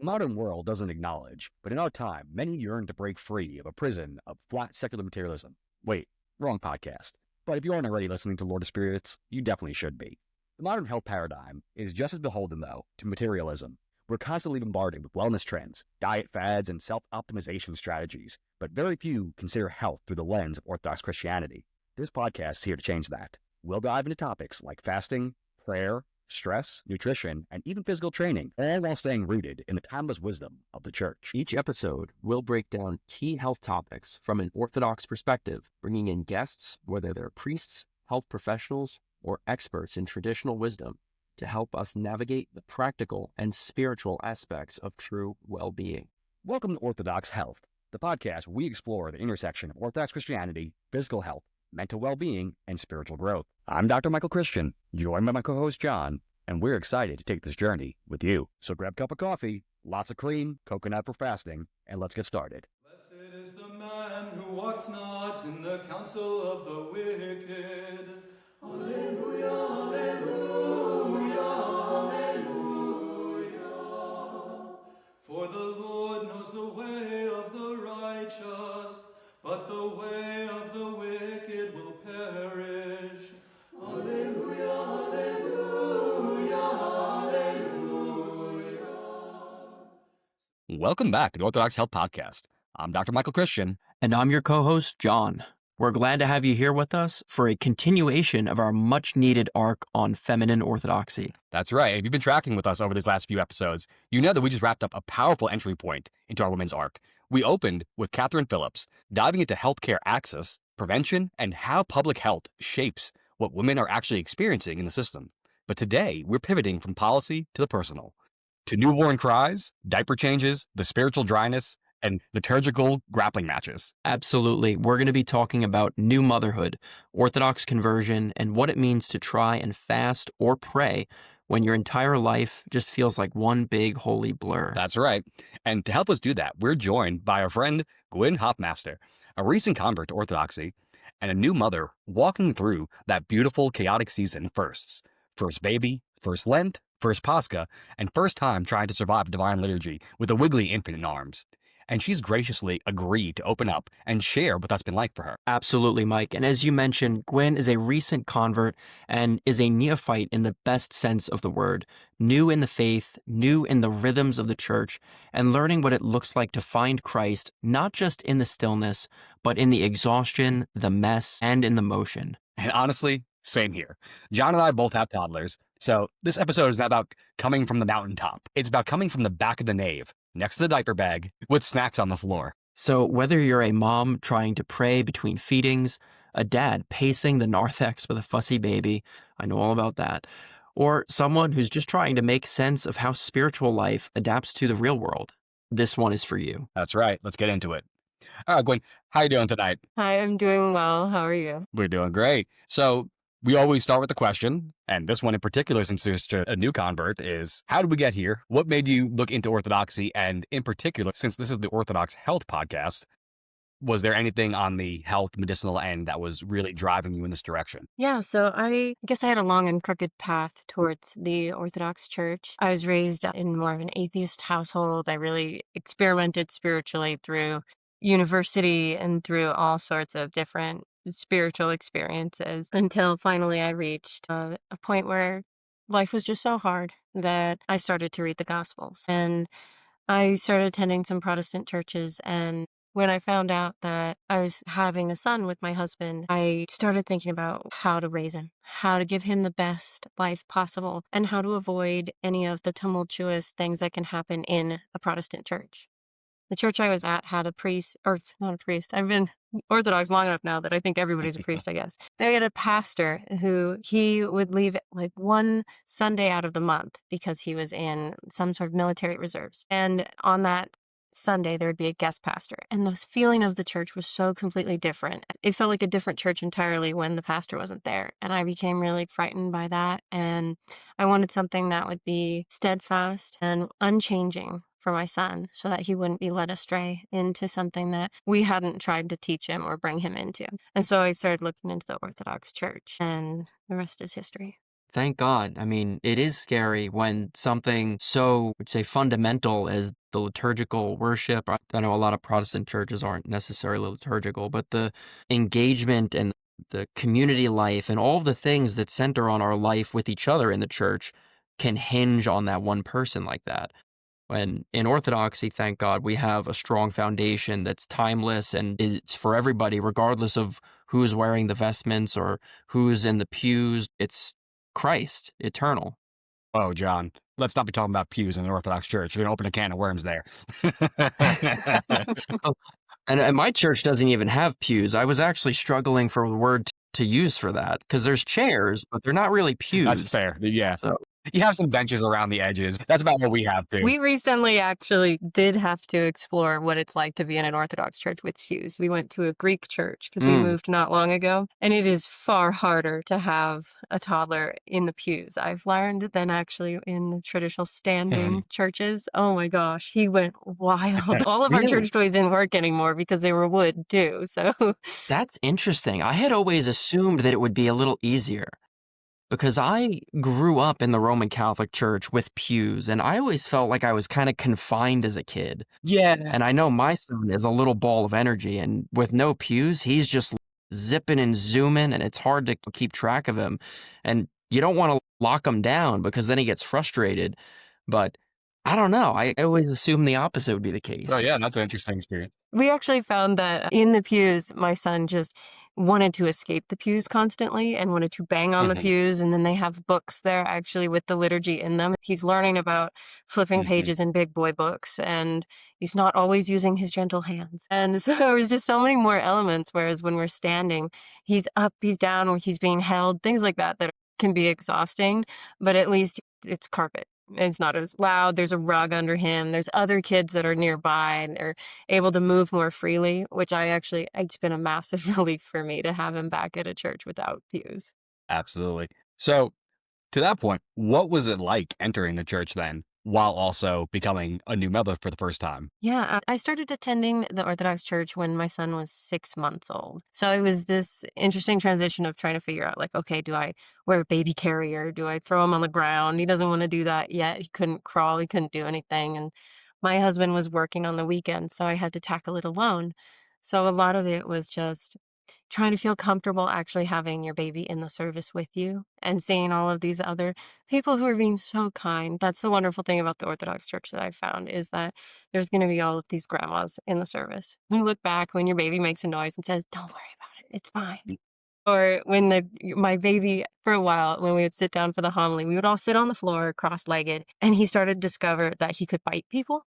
The modern world doesn't acknowledge, but in our time, many yearn to break free of a prison of flat secular materialism. Wait, wrong podcast. But if you aren't already listening to Lord of Spirits, you definitely should be. The modern health paradigm is just as beholden, though, to materialism. We're constantly bombarded with wellness trends, diet fads, and self-optimization strategies, but very few consider health through the lens of Orthodox Christianity. This podcast is here to change that. We'll dive into topics like fasting, prayer, stress, nutrition, and even physical training, all while staying rooted in the timeless wisdom of the Church. Each episode will break down key health topics from an Orthodox perspective, bringing in guests, whether they're priests, health professionals, or experts in traditional wisdom, to help us navigate the practical and spiritual aspects of true well-being. Welcome to Orthodox Health, the podcast where we explore the intersection of Orthodox Christianity, physical health, mental well-being, and spiritual growth. I'm Dr. Michael Christian, joined by my co-host John, and we're excited to take this journey with you. So grab a cup of coffee, lots of cream, coconut for fasting, and let's get started. Blessed is the man who walks not in the counsel of the wicked. Alleluia, alleluia, alleluia. For the Lord knows the way of the righteous, but the way of the wicked will perish. Alleluia, alleluia, alleluia. Welcome back to the Orthodox Health Podcast. I'm Dr. Michael Christian. And I'm your co-host, John. We're glad to have you here with us for a continuation of our much-needed arc on feminine orthodoxy. That's right. If you've been tracking with us over these last few episodes, you know that we just wrapped up a powerful entry point into our women's arc. We opened with Catherine Phillips, diving into healthcare access, prevention, and how public health shapes what women are actually experiencing in the system. But today, we're pivoting from policy to the personal, to newborn cries, diaper changes, the spiritual dryness, and liturgical grappling matches. Absolutely. We're going to be talking about new motherhood, Orthodox conversion, and what it means to try and fast or pray when your entire life just feels like one big holy blur. That's right. And to help us do that, we're joined by our friend Gwynne Hoffmaster, a recent convert to Orthodoxy and a new mother walking through that beautiful, chaotic season firsts. First baby, first Lent, first Pascha, and first time trying to survive divine liturgy with a wiggly infant in arms. And she's graciously agreed to open up and share what that's been like for her. Absolutely, Mike. And as you mentioned, Gwynne is a recent convert and is a neophyte in the best sense of the word, new in the faith, new in the rhythms of the church, and learning what it looks like to find Christ, not just in the stillness, but in the exhaustion, the mess, and in the motion. And honestly, same here. John and I both have toddlers, so this episode is not about coming from the mountaintop. It's about coming from the back of the nave, next to the diaper bag, with snacks on the floor. So whether you're a mom trying to pray between feedings, a dad pacing the narthex with a fussy baby, I know all about that, or someone who's just trying to make sense of how spiritual life adapts to the real world, this one is for you. That's right. Let's get into it. All right, Gwynne, how are you doing tonight? Hi, I'm doing well. How are you? We're doing great. So we always start with the question, and this one in particular, since there's a new convert, is how did we get here? What made you look into Orthodoxy? And in particular, since this is the Orthodox Health Podcast, was there anything on the health medicinal end that was really driving you in this direction? Yeah, so I guess I had a long and crooked path towards the Orthodox Church. I was raised in more of an atheist household. I really experimented spiritually through university and through all sorts of different spiritual experiences until finally I reached a point where life was just so hard that I started to read the Gospels. And I started attending some Protestant churches. And when I found out that I was having a son with my husband, I started thinking about how to raise him, how to give him the best life possible, and how to avoid any of the tumultuous things that can happen in a Protestant church. The church I was at had a priest, or not a priest. I've been Orthodox long enough now that I think everybody's a priest, I guess. They had a pastor who he would leave like one Sunday out of the month because he was in some sort of military reserves. And on that Sunday, there would be a guest pastor. And the feeling of the church was so completely different. It felt like a different church entirely when the pastor wasn't there. And I became really frightened by that. And I wanted something that would be steadfast and unchanging for my son so that he wouldn't be led astray into something that we hadn't tried to teach him or bring him into. And so I started looking into the Orthodox Church, and the rest is history. Thank God. I mean, it is scary when something so, would say, fundamental as the liturgical worship. I know a lot of Protestant churches aren't necessarily liturgical, but the engagement and the community life and all the things that center on our life with each other in the church can hinge on that one person like that. When in Orthodoxy, thank God, we have a strong foundation that's timeless and it's for everybody, regardless of who's wearing the vestments or who's in the pews. It's Christ, eternal. Oh, John, let's not be talking about pews in the Orthodox Church. You're going to open a can of worms there. And my church doesn't even have pews. I was actually struggling for the word to use for that because there's chairs, but they're not really pews. That's fair. Yeah. So You have some benches around the edges. That's about what we have too. We recently actually did have to explore what it's like to be in an Orthodox church with pews. We went to a Greek church because we moved not long ago, and it is far harder to have a toddler in the pews, I've learned, than actually in the traditional standing churches. Oh my gosh, he went wild. All of our church toys didn't work anymore because they were wood too. So that's interesting. I had always assumed that it would be a little easier, because I grew up in the Roman Catholic Church with pews, and I always felt like I was kind of confined as a kid. Yeah. And I know my son is a little ball of energy, and with no pews, he's just zipping and zooming, and it's hard to keep track of him. And you don't want to lock him down because then he gets frustrated. But I don't know. I always assumed the opposite would be the case. Oh, yeah, that's an interesting experience. we actually found that in the pews, my son just wanted to escape the pews constantly and wanted to bang on the pews. And then they have books there actually with the liturgy in them. He's learning about flipping pages in big boy books, and he's not always using his gentle hands. And so there was just so many more elements. Whereas when we're standing, he's up, he's down, or he's being held, things like that can be exhausting, but at least it's carpet. It's not as loud. There's a rug under him. There's other kids that are nearby and they're able to move more freely, which it's been a massive relief for me to have him back at a church without pews. Absolutely. So, to that point, what was it like entering the church then, while also becoming a new mother for the first time? Yeah, I started attending the Orthodox Church when my son was 6 months old. So it was this interesting transition of trying to figure out, like, okay, do I wear a baby carrier? Do I throw him on the ground? He doesn't want to do that yet. He couldn't crawl. He couldn't do anything. And my husband was working on the weekends, so I had to tackle it alone. So a lot of it was just trying to feel comfortable actually having your baby in the service with you and seeing all of these other people who are being so kind. That's the wonderful thing about the Orthodox Church that I've found, is that there's going to be all of these grandmas in the service who look back when your baby makes a noise and says, "Don't worry about it, it's fine." Or when my baby, for a while, when we would sit down for the homily, we would all sit on the floor cross-legged, and he started to discover that he could bite people.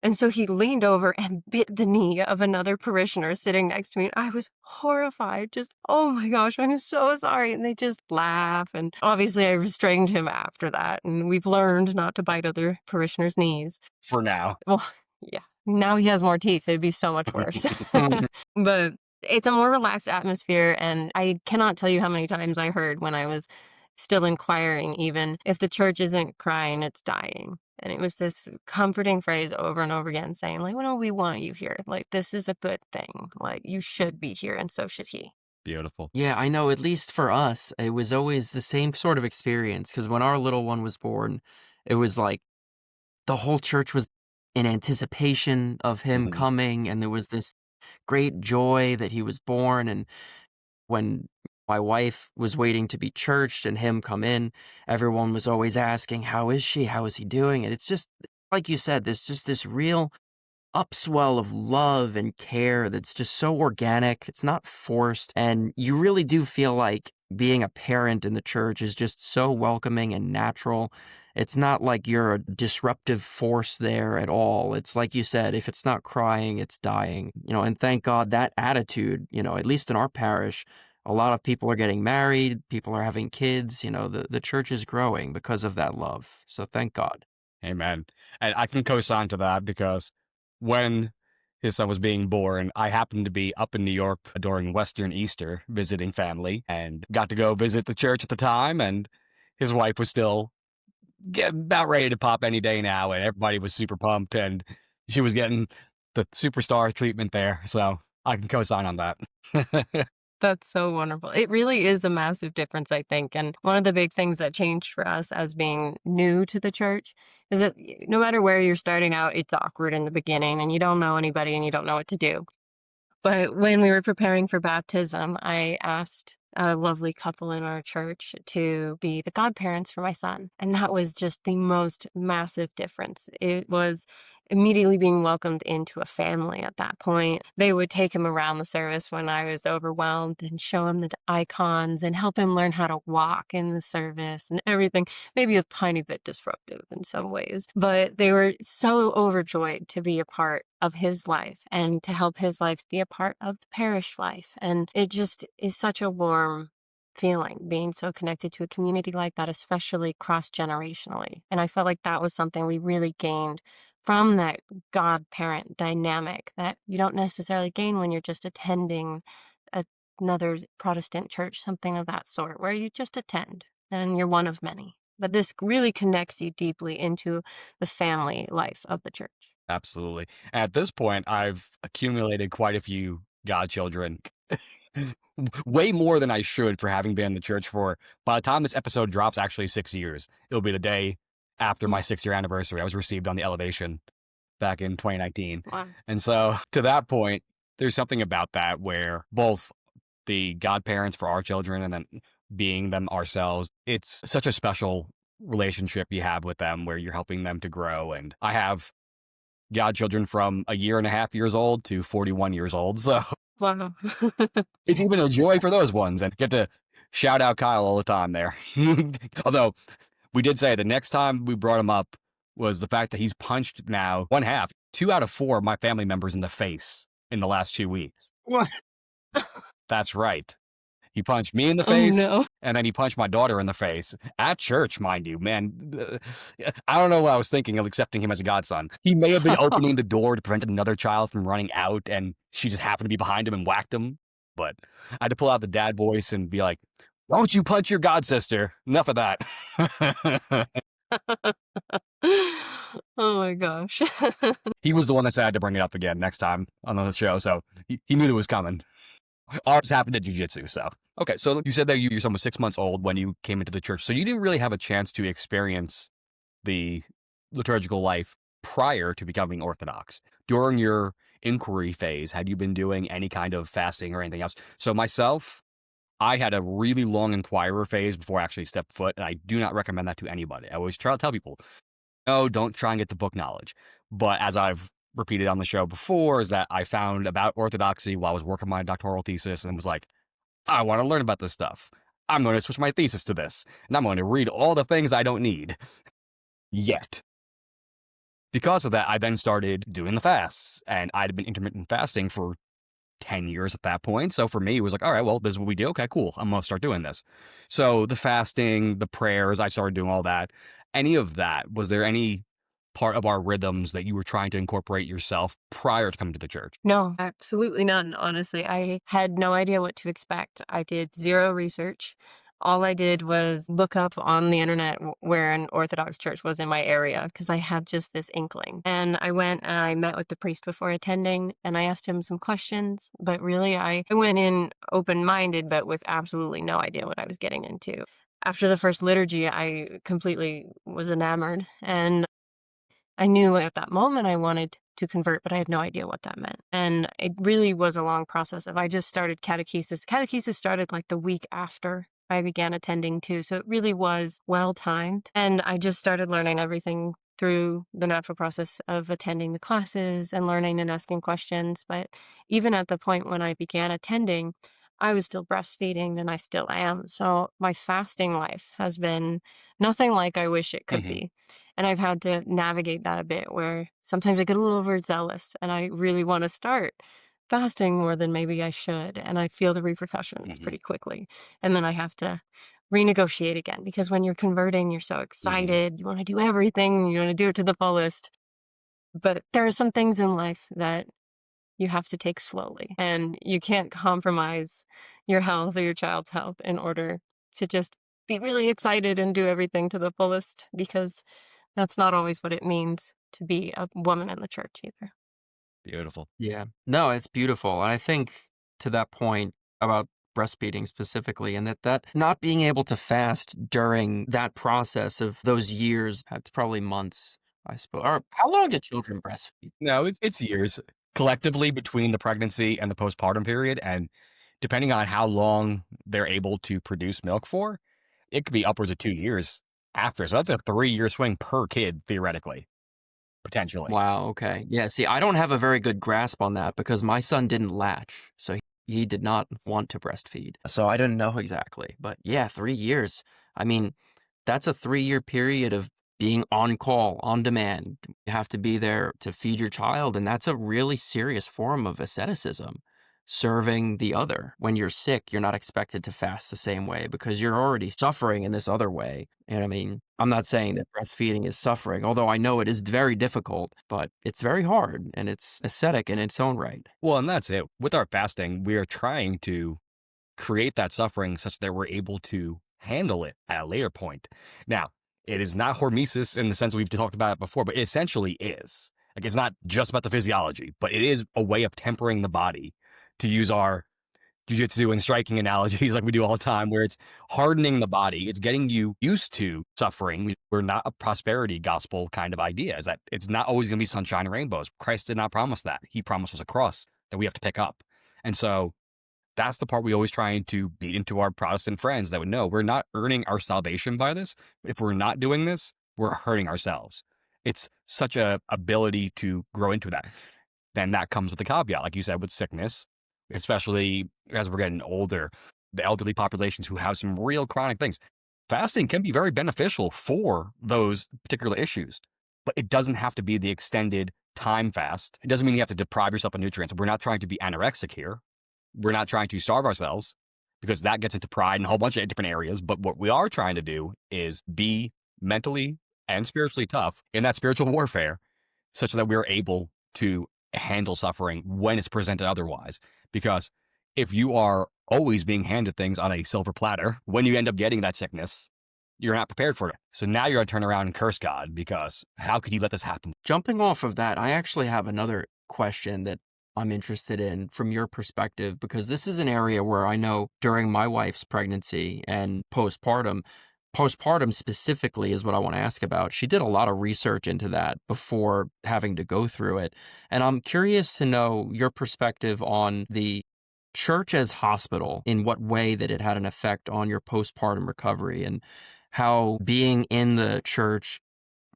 And so he leaned over and bit the knee of another parishioner sitting next to me. And I was horrified. Just, oh my gosh, I'm so sorry. And they just laugh. And obviously I restrained him after that. And we've learned not to bite other parishioners' knees. For now. Well, yeah. Now he has more teeth. It'd be so much worse. But it's a more relaxed atmosphere. And I cannot tell you how many times I heard when I was still inquiring, even, if the church isn't crying, it's dying. And it was this comforting phrase over and over again saying, like, well, we want you here. Like, this is a good thing. Like, you should be here, and so should he. Beautiful. Yeah, I know, at least for us, it was always the same sort of experience, because when our little one was born, it was like the whole church was in anticipation of him coming, and there was this great joy that he was born. And when my wife was waiting to be churched and him come in, everyone was always asking, how is she? How is he doing? And it's just, like you said, there's just this real upswell of love and care that's just so organic. It's not forced. And you really do feel like being a parent in the church is just so welcoming and natural. It's not like you're a disruptive force there at all. It's like you said, if it's not crying, it's dying. And thank God that attitude, at least in our parish, a lot of people are getting married, people are having kids, the church is growing because of that love. So thank God. Amen. And I can co-sign to that, because when his son was being born, I happened to be up in New York during Western Easter visiting family, and got to go visit the church at the time. And his wife was still about ready to pop any day now, and everybody was super pumped, and she was getting the superstar treatment there. So I can co-sign on that. That's so wonderful. It really is a massive difference, I think. And one of the big things that changed for us as being new to the church is that no matter where you're starting out, it's awkward in the beginning and you don't know anybody and you don't know what to do. But when we were preparing for baptism, I asked a lovely couple in our church to be the godparents for my son. And that was just the most massive difference. It was immediately being welcomed into a family at that point. They would take him around the service when I was overwhelmed and show him the icons and help him learn how to walk in the service and everything. Maybe a tiny bit disruptive in some ways, but they were so overjoyed to be a part of his life and to help his life be a part of the parish life. And it just is such a warm feeling being so connected to a community like that, especially cross-generationally. And I felt like that was something we really gained from that godparent dynamic that you don't necessarily gain when you're just attending another Protestant church, something of that sort, where you just attend and you're one of many. But this really connects you deeply into the family life of the church. Absolutely. At this point, I've accumulated quite a few godchildren. Way more than I should for having been in the church for, by the time this episode drops, actually 6 years. It'll be the day after my 6-year anniversary. I was received on the elevation back in 2019. Wow. And so to that point, there's something about that where both the godparents for our children and then being them ourselves, it's such a special relationship you have with them where you're helping them to grow. And I have godchildren from 1.5 years old to 41 years old. So Wow. it's even a joy for those ones and get to shout out Kyle all the time there. Although we did say the next time we brought him up was the fact that he's punched now 2 out of 4 of my family members in the face in the last 2 weeks. What? That's right. He punched me in the Oh, face, no. and then he punched my daughter in the face. At church, mind you, man. I don't know what I was thinking of accepting him as a godson. He may have been opening the door to prevent another child from running out, and she just happened to be behind him and whacked him. But I had to pull out the dad voice and be like, "Why don't you punch your god sister? Enough of that." Oh my gosh. He was the one that said I had to bring it up again next time on the show, so he knew it was coming. Ours happened at jiu-jitsu, so. Okay, so you said that your son was 6 months old when you came into the church, so you didn't really have a chance to experience the liturgical life prior to becoming Orthodox. During your inquiry phase, had you been doing any kind of fasting or anything else? So myself, I had a really long inquirer phase before I actually stepped foot, and I do not recommend that to anybody. I always try to tell people, no, don't try and get the book knowledge. But as I've repeated on the show before, is that I found about Orthodoxy while I was working my doctoral thesis and was like, I want to learn about this stuff. I'm going to switch my thesis to this, and I'm going to read all the things I don't need yet. Because of that, I then started doing the fasts, and I'd been intermittent fasting for 10 years at that point. So for me, it was like, all right, well, this is what we do. Okay, cool. I'm going to start doing this. So the fasting, the prayers, I started doing all that. Any of that, was there any part of our rhythms that you were trying to incorporate yourself prior to coming to the church? No, absolutely none. Honestly, I had no idea what to expect. I did zero research. All I did was look up on the internet where an Orthodox church was in my area because I had just this inkling. And I went and I met with the priest before attending and I asked him some questions. But really, I went in open-minded, but with absolutely no idea what I was getting into. After the first liturgy, I completely was enamored. And I knew at that moment I wanted to convert, but I had no idea what that meant. And it really was a long process of I just started catechesis. Catechesis started like the week after I began attending too. So it really was well timed. And I just started learning everything through the natural process of attending the classes and learning and asking questions. But even at the point when I began attending, I was still breastfeeding and I still am. So my fasting life has been nothing like I wish it could be. And I've had to navigate that a bit where sometimes I get a little overzealous and I really want to start fasting more than maybe I should. And I feel the repercussions pretty quickly. And then I have to renegotiate again because when you're converting, you're so excited. You want to do everything. You want to do it to the fullest. But there are some things in life that you have to take slowly and you can't compromise your health or your child's health in order to just be really excited and do everything to the fullest because that's not always what it means to be a woman in the church either. Beautiful. Yeah. No, it's beautiful. And I think to that point about breastfeeding specifically, and that not being able to fast during that process of those years, it's probably months, I suppose. Or how long do children breastfeed? No, it's years collectively between the pregnancy and the postpartum period. And depending on how long they're able to produce milk for, it could be upwards of 2 years after. So that's a 3-year swing per kid, theoretically, potentially. Wow, okay. Yeah, see, I don't have a very good grasp on that because my son didn't latch. So he did not want to breastfeed. So I didn't know exactly. But yeah, 3 years. I mean, that's a 3-year period of being on call, on demand. You have to be there to feed your child. And that's a really serious form of asceticism, serving the other. When you're sick, you're not expected to fast the same way because you're already suffering in this other way. And I mean, I'm not saying that breastfeeding is suffering, although I know it is very difficult, but it's very hard and it's ascetic in its own right. Well, and that's it. With our fasting, we are trying to create that suffering such that we're able to handle it at a later point. Now, it is not hormesis in the sense we've talked about it before, but it essentially is. Like, it's not just about the physiology, but it is a way of tempering the body, to use our jiu-jitsu and striking analogies like we do all the time, where it's hardening the body. It's getting you used to suffering. We're not a prosperity gospel kind of idea, is that it's not always going to be sunshine and rainbows. Christ did not promise that. He promised us a cross that we have to pick up. And so that's the part we always trying to beat into our Protestant friends that would know we're not earning our salvation by this. If we're not doing this, we're hurting ourselves. It's such a ability to grow into that. Then that comes with a caveat, like you said, with sickness, especially as we're getting older, the elderly populations who have some real chronic things. Fasting can be very beneficial for those particular issues, but it doesn't have to be the extended time fast. It doesn't mean you have to deprive yourself of nutrients. We're not trying to be anorexic here. We're not trying to starve ourselves, because that gets into pride and a whole bunch of different areas. But what we are trying to do is be mentally and spiritually tough in that spiritual warfare, such that we're able to handle suffering when it's presented otherwise. Because if you are always being handed things on a silver platter, when you end up getting that sickness, you're not prepared for it. So now you're going to turn around and curse God, because how could he let this happen? Jumping off of that, I actually have another question that I'm interested in from your perspective, because this is an area where I know during my wife's pregnancy and postpartum specifically is what I want to ask about. She did a lot of research into that before having to go through it. And I'm curious to know your perspective on the church as hospital, in what way that it had an effect on your postpartum recovery, and how being in the church,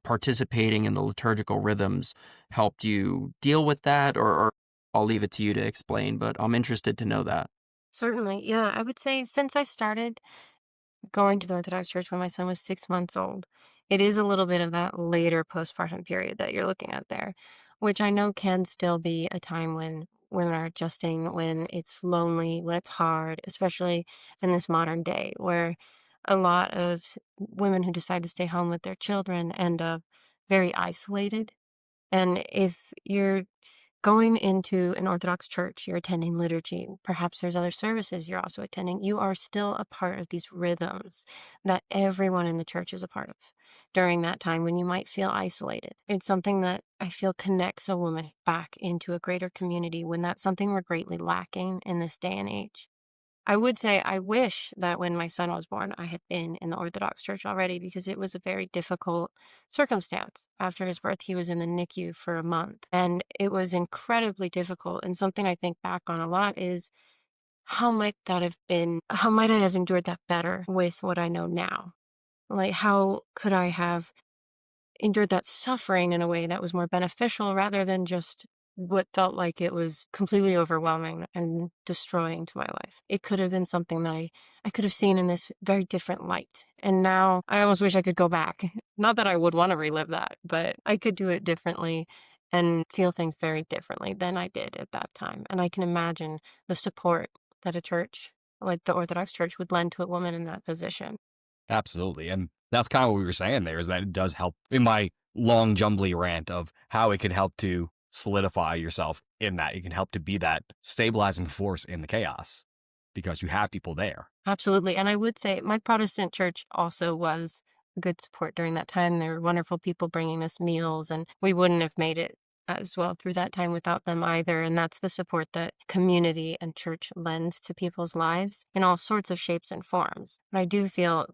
participating in the liturgical rhythms, helped you deal with that, or I'll leave it to you to explain, but I'm interested to know that. Certainly. Yeah, I would say since I started going to the Orthodox Church when my son was 6 months old, it is a little bit of that later postpartum period that you're looking at there, which I know can still be a time when women are adjusting, when it's lonely, when it's hard, especially in this modern day where a lot of women who decide to stay home with their children end up very isolated. And if you're going into an Orthodox church, you're attending liturgy, perhaps there's other services you're also attending, you are still a part of these rhythms that everyone in the church is a part of during that time when you might feel isolated. It's something that I feel connects a woman back into a greater community when that's something we're greatly lacking in this day and age. I would say I wish that when my son was born, I had been in the Orthodox Church already, because it was a very difficult circumstance. After his birth, he was in the NICU for a month, and it was incredibly difficult. And something I think back on a lot is how might I have endured that better with what I know now? Like, how could I have endured that suffering in a way that was more beneficial rather than just what felt like it was completely overwhelming and destroying to my life? It could have been something that I could have seen in this very different light. And now I almost wish I could go back. Not that I would want to relive that, but I could do it differently and feel things very differently than I did at that time. And I can imagine the support that a church like the Orthodox Church would lend to a woman in that position. Absolutely. And that's kind of what we were saying there, is that it does help in my long jumbly rant of how it can help to solidify yourself in that. You can help to be that stabilizing force in the chaos because you have people there. Absolutely. And I would say my Protestant church also was a good support during that time. There were wonderful people bringing us meals, and we wouldn't have made it as well through that time without them either. And that's the support that community and church lends to people's lives in all sorts of shapes and forms. But I do feel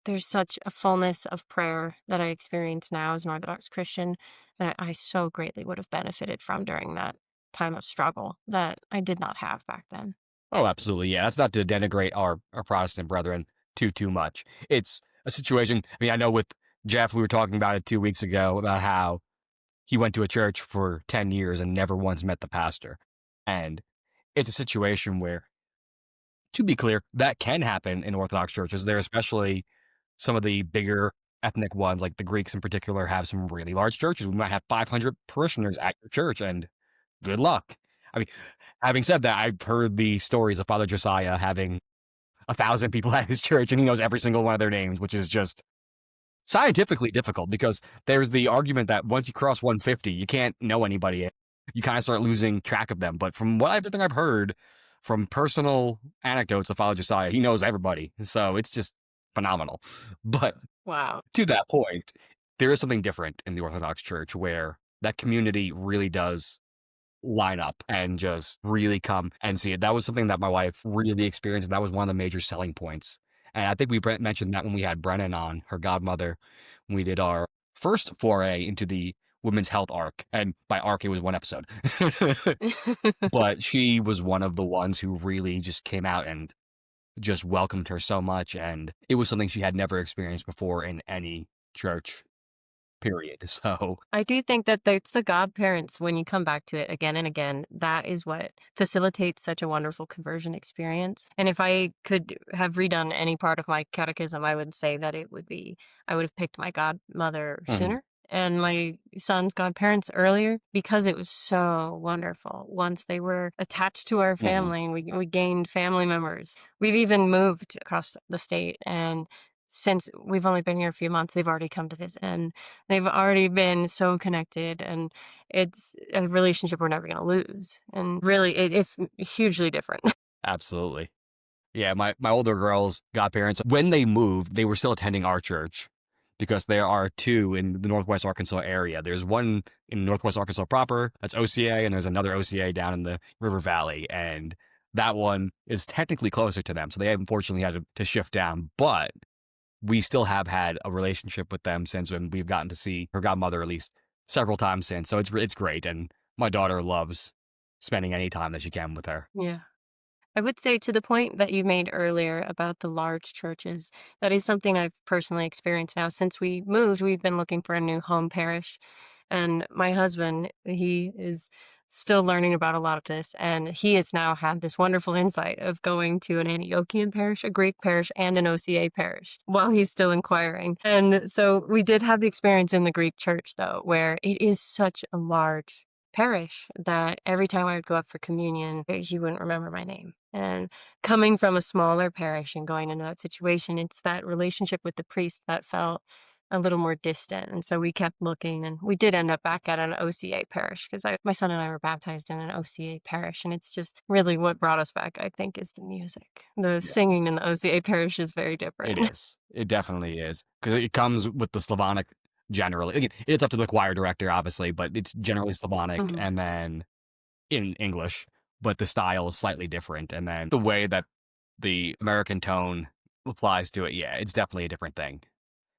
there's such a fullness of prayer that I experience now as an Orthodox Christian that I so greatly would have benefited from during that time of struggle that I did not have back then. Oh, absolutely. Yeah. That's not to denigrate our Protestant brethren too much. It's a situation. I mean, I know with Jeff, we were talking about it 2 weeks ago about how he went to a church for 10 years and never once met the pastor. And it's a situation where, to be clear, that can happen in Orthodox churches. There, especially some of the bigger ethnic ones, like the Greeks in particular, have some really large churches. We might have 500 parishioners at your church, and good luck. I mean, having said that, I've heard the stories of Father Josiah having 1,000 people at his church, and he knows every single one of their names, which is just scientifically difficult because there's the argument that once you cross 150, you can't know anybody. You kind of start losing track of them. But from everything I've heard from personal anecdotes of Father Josiah, he knows everybody. So it's just phenomenal. But Wow. to that point, there is something different in the Orthodox Church where that community really does line up and just really come and see it. That was something that my wife really experienced. And that was one of the major selling points. And I think we mentioned that when we had Brennan on, her godmother, when we did our first foray into the women's health arc. And by arc, it was one episode. But she was one of the ones who really just came out and just welcomed her so much. And it was something she had never experienced before in any church, period. So I do think that it's the godparents, when you come back to it again and again, that is what facilitates such a wonderful conversion experience. And if I could have redone any part of my catechism, I would say that it would be, I would have picked my godmother sooner and my son's godparents earlier because it was so wonderful. Once they were attached to our family and we gained family members. We've even moved across the state, and since we've only been here a few months, they've already come to visit and they've already been so connected, and it's a relationship we're never going to lose. And really, it's hugely different. absolutely. Yeah, my older girls' godparents, when they moved, they were still attending our church because there are two in the Northwest Arkansas area. There's one in Northwest Arkansas proper, that's OCA, and there's another OCA down in the River Valley. And that one is technically closer to them. So they unfortunately had to shift down. But we still have had a relationship with them since, when we've gotten to see her godmother at least several times since. So it's great. And my daughter loves spending any time that she can with her. Yeah. I would say, to the point that you made earlier about the large churches, that is something I've personally experienced now. Since we moved, we've been looking for a new home parish. And my husband, he is still learning about a lot of this. And he has now had this wonderful insight of going to an Antiochian parish, a Greek parish, and an OCA parish while he's still inquiring. And so we did have the experience in the Greek church, though, where it is such a large parish that every time I would go up for communion, he wouldn't remember my name. And coming from a smaller parish and going into that situation, it's that relationship with the priest that felt a little more distant. And so we kept looking, and we did end up back at an OCA parish because my son and I were baptized in an OCA parish. And it's just really what brought us back, I think, is the music. The singing in the OCA parish is very different. It is. It definitely is. Because it comes with the Slavonic generally. Again, it's up to the choir director, obviously, but it's generally Slavonic and then in English, but the style is slightly different. And then the way that the American tone applies to it, yeah, it's definitely a different thing.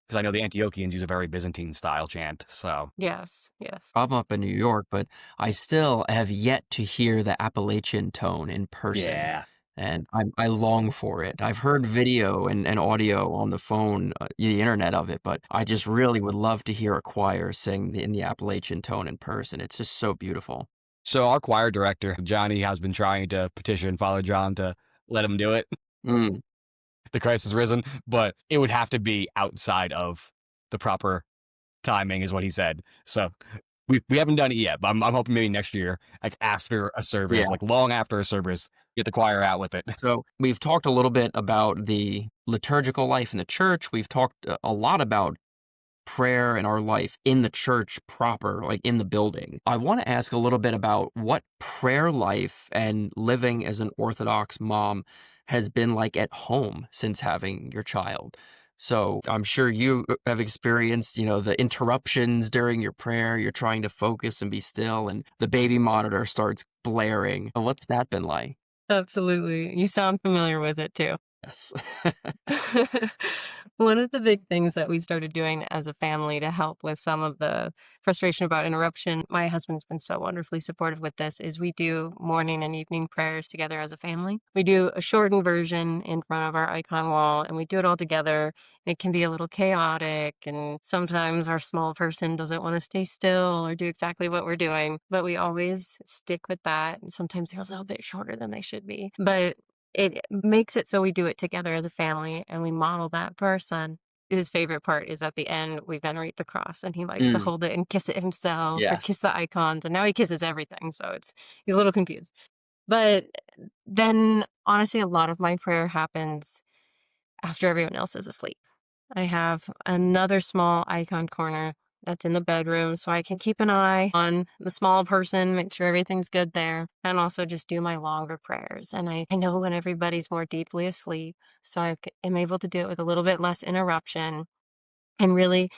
Because I know the Antiochians use a very Byzantine style chant. So Yes. I'm up in New York, but I still have yet to hear the Appalachian tone in person. yeah, And I long for it. I've heard video and audio on the phone, the internet of it, but I just really would love to hear a choir sing in the Appalachian tone in person. It's just so beautiful. so our choir director, Johnny, has been trying to petition Father John to let him do it. Mm. The Christ has risen, but it would have to be outside of the proper timing, is what he said. So we haven't done it yet, but I'm hoping maybe next year, like after a service, like long after a service, get the choir out with it. So we've talked a little bit about the liturgical life in the church. We've talked a lot about prayer and our life in the church proper, like in the building. I want to ask a little bit about what prayer life and living as an Orthodox mom has been like at home since having your child. So I'm sure you have experienced, the interruptions during your prayer. You're trying to focus and be still, and the baby monitor starts blaring. What's that been like? Absolutely. You sound familiar with it too. Yes. One of the big things that we started doing as a family to help with some of the frustration about interruption, my husband's been so wonderfully supportive with this, is we do morning and evening prayers together as a family. We do a shortened version in front of our icon wall, and we do it all together. It can be a little chaotic, and sometimes our small person doesn't want to stay still or do exactly what we're doing, but we always stick with that. And sometimes they're a little bit shorter than they should be, but it makes it so we do it together as a family, and we model that for our son. His favorite part is at the end, we venerate the cross, and he likes to Mm, hold it and kiss it himself or yes. kiss the icons. And now he kisses everything. So he's a little confused. But then honestly, a lot of my prayer happens after everyone else is asleep. I have another small icon corner that's in the bedroom, so I can keep an eye on the small person, make sure everything's good there, and also just do my longer prayers. And I know when everybody's more deeply asleep, so am able to do it with a little bit less interruption and really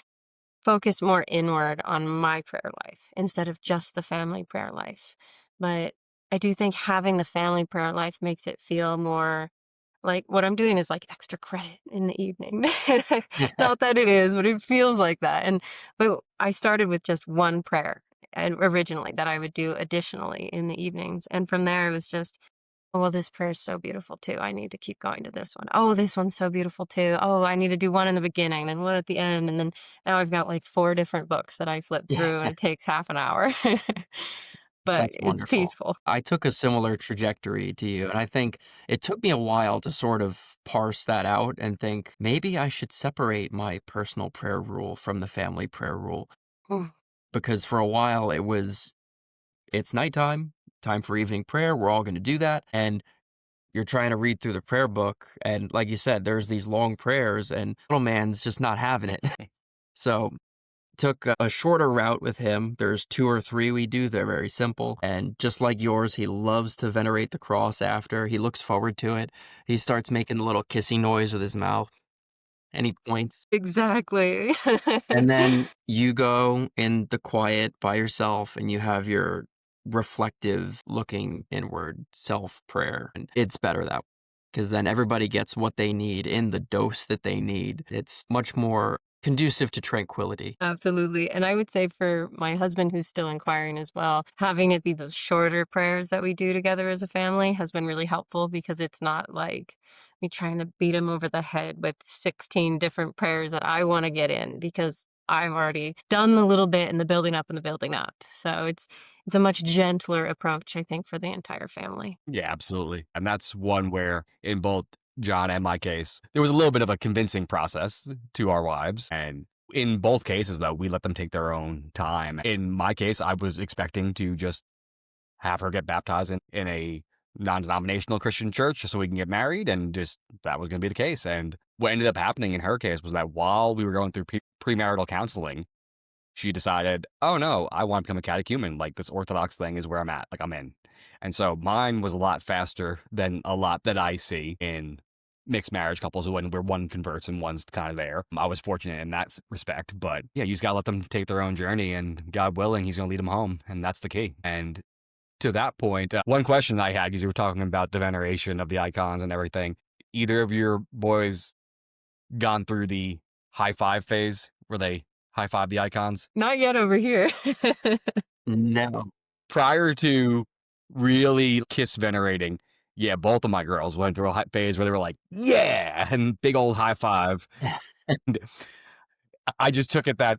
focus more inward on my prayer life instead of just the family prayer life. But I do think having the family prayer life makes it feel more like what I'm doing is like extra credit in the evening. Not that it is, but it feels like that. But I started with just one prayer and originally that I would do additionally in the evenings. And from there it was just, oh, well, this prayer is so beautiful too. I need to keep going to this one. Oh, this one's so beautiful too. Oh, I need to do one in the beginning and one at the end. And then now I've got like 4 different books that I flip through and it takes half an hour. But That's it's wonderful. peaceful. I took a similar trajectory to you, and I think it took me a while to sort of parse that out and think maybe I should separate my personal prayer rule from the family prayer rule. Mm. Because for a while it's nighttime, time for evening prayer. We're all going to do that. And you're trying to read through the prayer book. And like you said, there's these long prayers, and little man's just not having it. So took a shorter route with him. There's 2 or 3 we do. They're very simple. And just like yours, he loves to venerate the cross after. He looks forward to it. He starts making a little kissy noise with his mouth, and he points. Exactly. And then you go in the quiet by yourself and you have your reflective looking inward self prayer. And it's better that way because then everybody gets what they need in the dose that they need. It's much more conducive to tranquility. Absolutely. And I would say for my husband, who's still inquiring as well, having it be those shorter prayers that we do together as a family has been really helpful because it's not like me trying to beat him over the head with 16 different prayers that I want to get in because I've already done the little bit in the building up and the building up. So it's a much gentler approach, I think, for the entire family. Yeah, absolutely. And that's one where in both John and my case, there was a little bit of a convincing process to our wives. And in both cases, though, we let them take their own time. In my case, I was expecting to just have her get baptized in a non-denominational Christian church just so we can get married. And just that was going to be the case. And what ended up happening in her case was that while we were going through premarital counseling, she decided, oh no, I want to become a catechumen. Like this Orthodox thing is where I'm at. Like I'm in. And so mine was a lot faster than a lot that I see in mixed marriage couples where one converts and one's kind of there. I was fortunate in that respect, but yeah, you just gotta let them take their own journey and God willing, he's gonna lead them home. And that's the key. And to that point, one question I had, because you were talking about the veneration of the icons and everything, either of your boys gone through the high five phase where they high five the icons? Not yet over here. No. Prior to really kiss venerating, yeah, both of my girls went through a phase where they were like, yeah, and big old high five. And I just took it that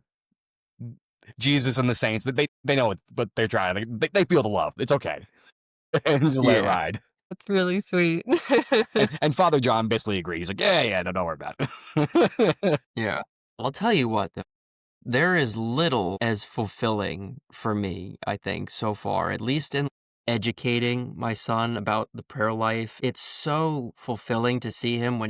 Jesus and the saints, they know what they're trying. They feel the love. It's okay. And just let it Yeah. ride. That's really sweet. And Father John basically agrees. He's like, yeah, don't worry about it. Yeah. I'll tell you what, though. There is little as fulfilling for me, I think, so far, at least in educating my son about the prayer life. It's so fulfilling to see him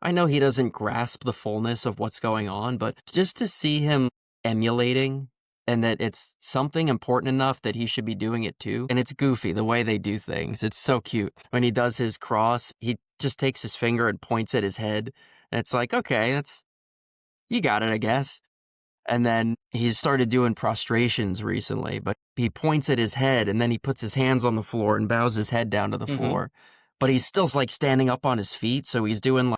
I know he doesn't grasp the fullness of what's going on, but just to see him emulating and that it's something important enough that he should be doing it too. And it's goofy the way they do things. It's so cute. When he does his cross, he just takes his finger and points at his head. And it's like, okay, you got it, I guess. And then he started doing prostrations recently, but he points at his head and then he puts his hands on the floor and bows his head down to the floor. But he's still like standing up on his feet, so he's doing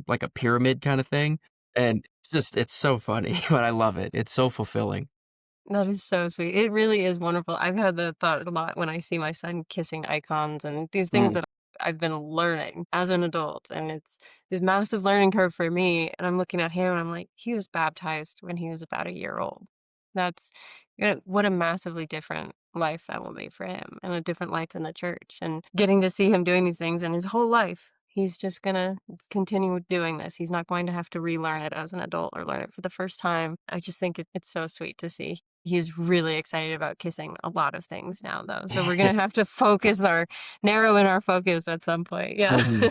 like a pyramid kind of thing. And it's so funny, but I love it. It's so fulfilling. That is so sweet. It really is wonderful. I've had the thought a lot when I see my son kissing icons and these things that I've been learning as an adult. And it's this massive learning curve for me. And I'm looking at him and I'm like, he was baptized when he was about a year old. That's what a massively different life that will be for him and a different life in the church. And getting to see him doing these things and his whole life, he's just going to continue doing this. He's not going to have to relearn it as an adult or learn it for the first time. I just think it's so sweet to see. He's really excited about kissing a lot of things now, though. So we're going to have to narrow in our focus at some point. Yeah.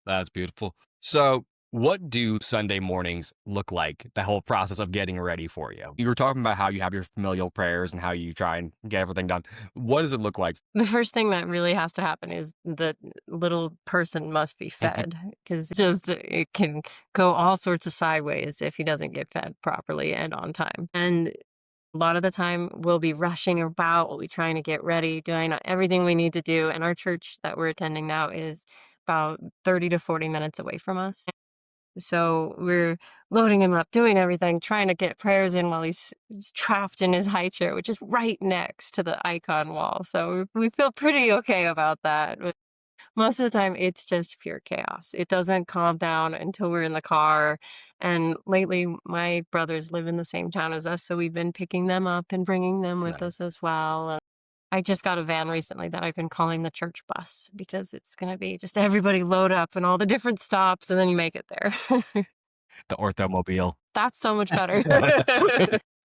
That's beautiful. So what do Sunday mornings look like, the whole process of getting ready for you? You were talking about how you have your familial prayers and how you try and get everything done. What does it look like? The first thing that really has to happen is the little person must be fed, because it can go all sorts of sideways if he doesn't get fed properly and on time. And a lot of the time we'll be rushing about, we'll be trying to get ready, doing everything we need to do. And our church that we're attending now is about 30 to 40 minutes away from us. So we're loading him up, doing everything, trying to get prayers in while he's trapped in his high chair, which is right next to the icon wall. So we feel pretty okay about that. But most of the time, it's just pure chaos. It doesn't calm down until we're in the car. And lately, my brothers live in the same town as us, so we've been picking them up and bringing them with us as well. And I just got a van recently that I've been calling the church bus, because it's going to be just everybody load up and all the different stops, and then you make it there. The orthomobile. That's so much better.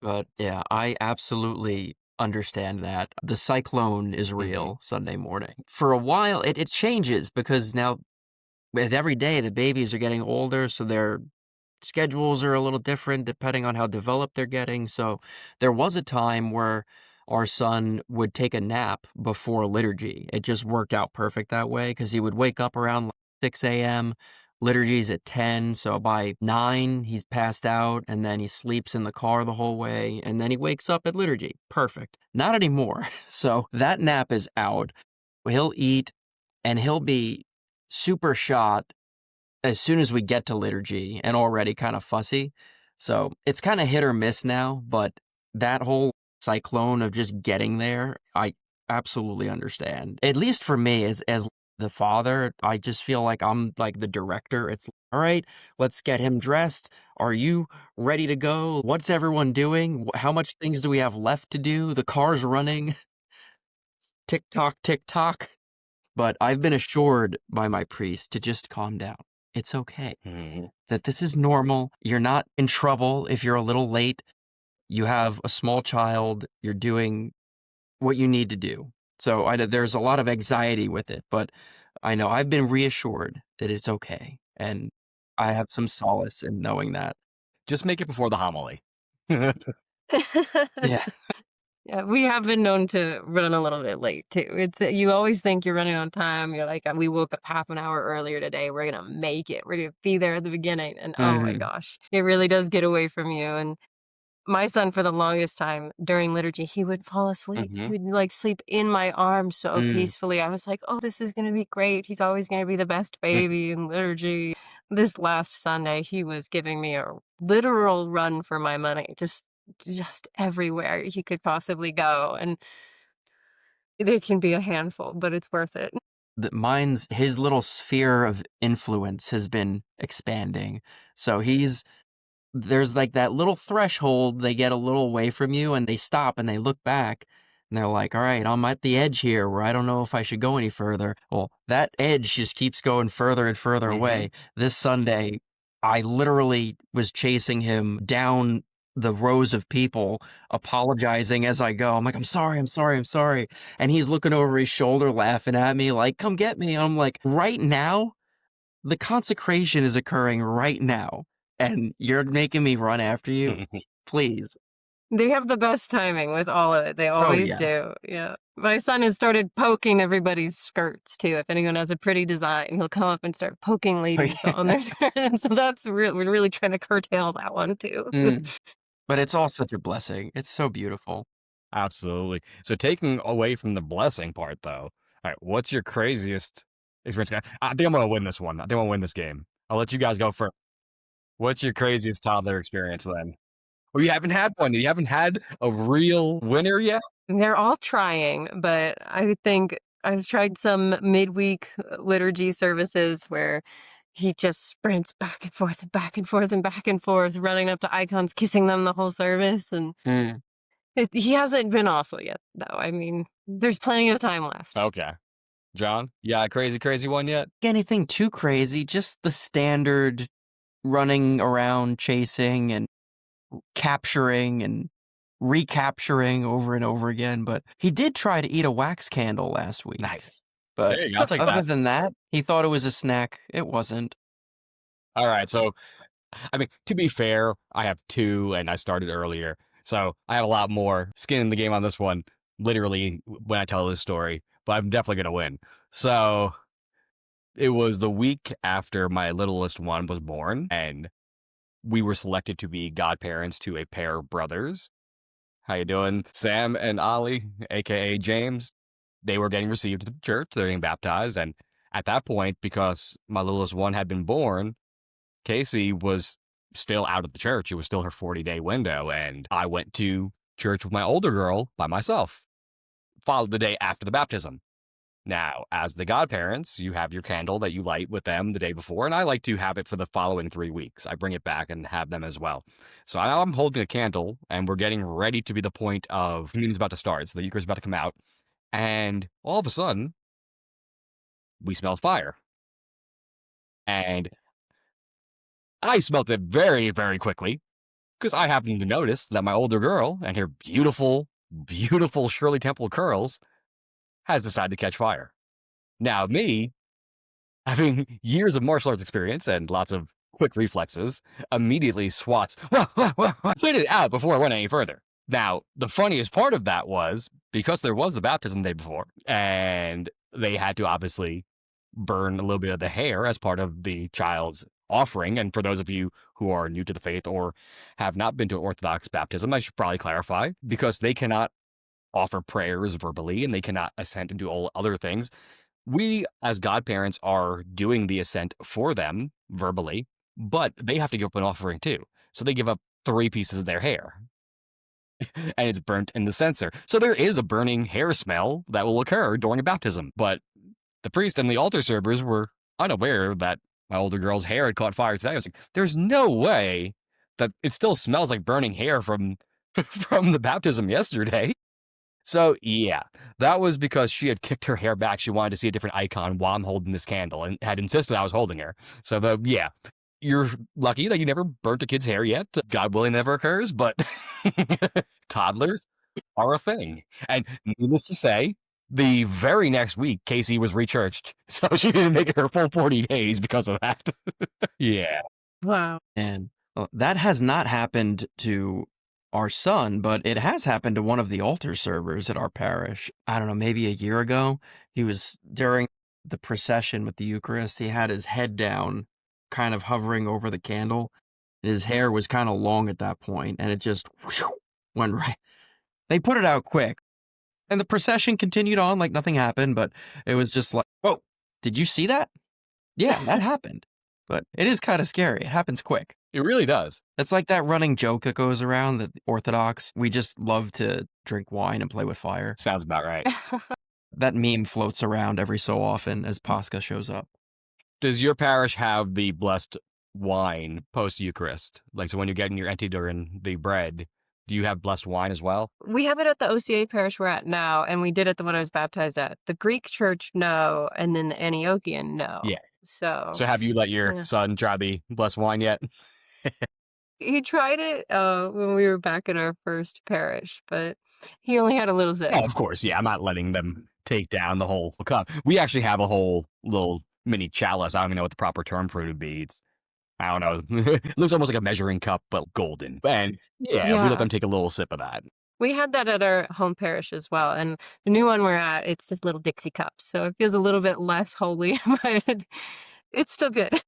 But yeah, I absolutely understand that. The cyclone is real Sunday morning. For a while, it changes, because now with every day, the babies are getting older, so their schedules are a little different depending on how developed they're getting. So there was a time where our son would take a nap before liturgy. It just worked out perfect that way, because he would wake up around 6 a.m., liturgy's at 10, so by 9, he's passed out, and then he sleeps in the car the whole way, and then he wakes up at liturgy. Perfect. Not anymore. So that nap is out. He'll eat, and he'll be super shot as soon as we get to liturgy, and already kind of fussy. So it's kind of hit or miss now, but that whole cyclone of just getting there, I absolutely understand. At least for me, as the father, I just feel like I'm like the director. It's all right, let's get him dressed. Are you ready to go? What's everyone doing? How much things do we have left to do? The car's running. Tick tock, tick tock. But I've been assured by my priest to just calm down. It's okay. That this is normal. You're not in trouble if you're a little late. You have a small child. You're doing what you need to do. So there's a lot of anxiety with it, but I know I've been reassured that it's okay. And I have some solace in knowing that. Just make it before the homily. Yeah. Yeah, we have been known to run a little bit late too. You always think you're running on time. You're like, we woke up half an hour earlier today. We're gonna make it. We're gonna be there at the beginning. And oh my gosh, it really does get away from you. And my son, for the longest time during liturgy, he would fall asleep. He would like sleep in my arms so peacefully. I was like, oh, this is gonna be great. He's always gonna be the best baby in liturgy. This last Sunday, he was giving me a literal run for my money, just everywhere he could possibly go. And it can be a handful, but it's worth it. His little sphere of influence has been expanding. So there's like that little threshold. They get a little away from you and they stop and they look back and they're like, all right, I'm at the edge here where I don't know if I should go any further. Well, that edge just keeps going further and further away. This Sunday, I literally was chasing him down the rows of people, apologizing as I go. I'm like, I'm sorry. And he's looking over his shoulder, laughing at me like, come get me. And I'm like, right now, the consecration is occurring right now. And you're making me run after you? Please. They have the best timing with all of it. They always yes. do. Yeah. My son has started poking everybody's skirts too. If anyone has a pretty design, he'll come up and start poking ladies on their skirts. And so that's real. We're really trying to curtail that one too. But it's all such a blessing. It's so beautiful. Absolutely. So taking away from the blessing part, though, all right, what's your craziest experience? I think I'm going to win this one. I think I'm going to win this game. I'll let you guys go first. What's your craziest toddler experience then? Well, you haven't had one. You haven't had a real winner yet? They're all trying, but I think I've tried some midweek liturgy services where he just sprints back and forth and back and forth and back and forth, running up to icons, kissing them the whole service. And he hasn't been awful yet, though. I mean, there's plenty of time left. Okay. John? Yeah, crazy one yet? Anything too crazy, just the standard running around, chasing and capturing and recapturing over and over again. But he did try to eat a wax candle last week. Nice. But There you go. I'll take other that. than that, he thought it was a snack. It wasn't. All right. So, I mean, to be fair, I have 2 and I started earlier. So I have a lot more skin in the game on this one, literally, when I tell this story. But I'm definitely going to win. So it was the week after my littlest one was born, and we were selected to be godparents to a pair of brothers. How you doing? Sam and Ollie, a.k.a. James. They were getting received into the church. They're getting baptized. And at that point, because my littlest one had been born, Casey was still out of the church. It was still her 40-day window. And I went to church with my older girl by myself, followed the day after the baptism. Now, as the godparents, you have your candle that you light with them the day before, and I like to have it for the following 3 weeks. I bring it back and have them as well. So now I'm holding a candle, and we're getting ready to be the point of communion's about to start. So the Eucharist is about to come out, and all of a sudden, we smell fire. And I smelled it very, very quickly, because I happened to notice that my older girl and her beautiful, beautiful Shirley Temple curls has decided to catch fire. Now, me, having years of martial arts experience and lots of quick reflexes, immediately swats, put it out before I went any further. Now, the funniest part of that was, because there was the baptism the day before, and they had to obviously burn a little bit of the hair as part of the child's offering. And for those of you who are new to the faith or have not been to Orthodox baptism, I should probably clarify, because they cannot offer prayers verbally and they cannot assent and do all other things. We, as godparents, are doing the assent for them verbally, but they have to give up an offering too. So they give up 3 pieces of their hair. And it's burnt in the censer. So there is a burning hair smell that will occur during a baptism. But the priest and the altar servers were unaware that my older girl's hair had caught fire today. I was like, there's no way that it still smells like burning hair from the baptism yesterday. So, yeah, that was because she had kicked her hair back. She wanted to see a different icon while I'm holding this candle and had insisted I was holding her. So, yeah, you're lucky that you never burnt a kid's hair yet. God willing, never occurs, but toddlers are a thing. And needless to say, the very next week, Casey was rechurched. So she didn't make it her full 40 days because of that. Yeah. Wow. And that has not happened to our son, but it has happened to one of the altar servers at our parish. I don't know, maybe a year ago. He was during the procession with the Eucharist. He had his head down, kind of hovering over the candle. His hair was kind of long at that point, and it just went right. They put it out quick. And the procession continued on like nothing happened, but it was just like, whoa, did you see that? Yeah, that happened. But it is kind of scary. It happens quick. It really does. It's like that running joke that goes around that Orthodox, we just love to drink wine and play with fire. Sounds about right. That meme floats around every so often as Pascha shows up. Does your parish have the blessed wine post-Eucharist? Like, so when you're getting your Entidur and the bread, do you have blessed wine as well? We have it at the OCA parish we're at now, and we did it the one I was baptized at. The Greek church, no, and then the Antiochian, no. Yeah. So have you let your son try the blessed wine yet? he tried it when we were back in our first parish, but he only had a little sip. Oh, of course, yeah. I'm not letting them take down the whole cup. We actually have a whole little mini chalice. I don't even know what the proper term for it would be. It's, I don't know. It looks almost like a measuring cup, but golden. And yeah, we let Yeah. them take a little sip of that. We had that at our home parish as well. And the new one we're at, it's just little Dixie cups. So it feels a little bit less holy, but it's still good.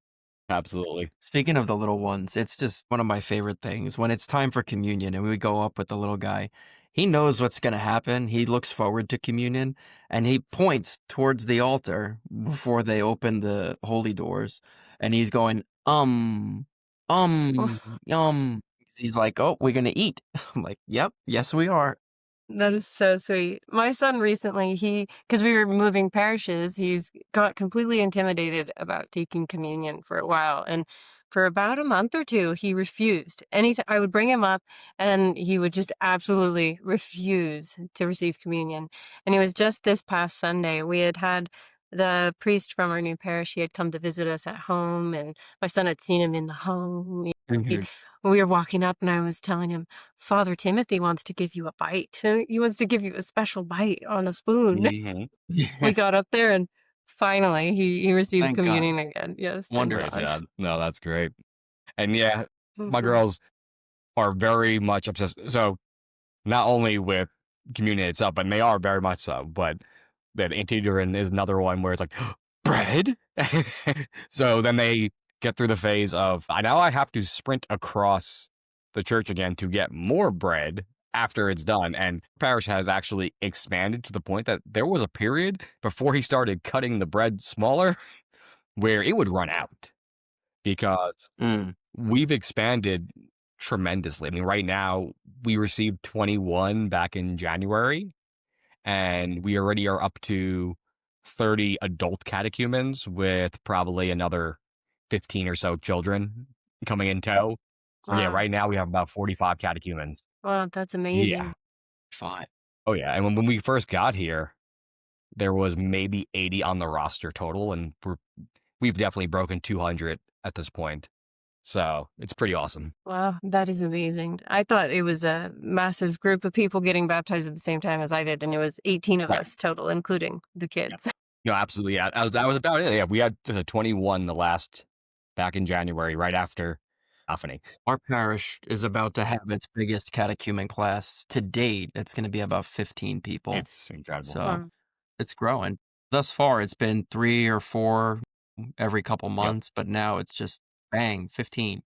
Absolutely. Speaking of the little ones, it's just one of my favorite things. When it's time for communion and we go up with the little guy, he knows what's going to happen. He looks forward to communion and he points towards the altar before they open the holy doors. And he's going, yum. He's like, oh, we're going to eat. I'm like, yep, yes, we are. That is so sweet. My son recently, because we were moving parishes, he's got completely intimidated about taking communion for a while. And for about a month or two, he refused. Anytime I would bring him up and he would just absolutely refuse to receive communion. And it was just this past Sunday, we had the priest from our new parish, he had come to visit us at home, and my son had seen him in the home. Mhm. We were walking up and I was telling him, Father Timothy wants to give you a bite. He wants to give you a special bite on a spoon. Mhm. We got up there and finally he received Thank God. communion again. Yes. Thank Wonderful. Praise God. God. No, that's great. And yeah, my Mhm. girls are very much obsessed. So not only with communion itself, but they are very much so. But that antidoron is another one where it's like, bread? So then they get through the phase of, now I have to sprint across the church again to get more bread after it's done. And parish has actually expanded to the point that there was a period before he started cutting the bread smaller where it would run out because Mm. we've expanded tremendously. I mean, right now we received 21 back in January, and we already are up to 30 adult catechumens with probably another 15 or so children coming in tow. So yeah, Wow. right now we have about 45 catechumens. Wow, that's Yeah. amazing. 5. Oh yeah. And when we first got here, there was maybe 80 on the roster total, and we've definitely broken 200 at this point. So it's pretty awesome. Wow, that is amazing. I thought it was a massive group of people getting baptized at the same time as I did, and it was 18 of Right. us total, including the kids. No, absolutely. Yeah, that was about it. Yeah, we had 21 back in January, right after Alphany. Our parish is about to have its biggest catechumen class to date. It's going to be about 15 people. It's incredible. So Wow. it's growing. Thus far, it's been 3 or 4 every couple months, but now it's just bang, 15.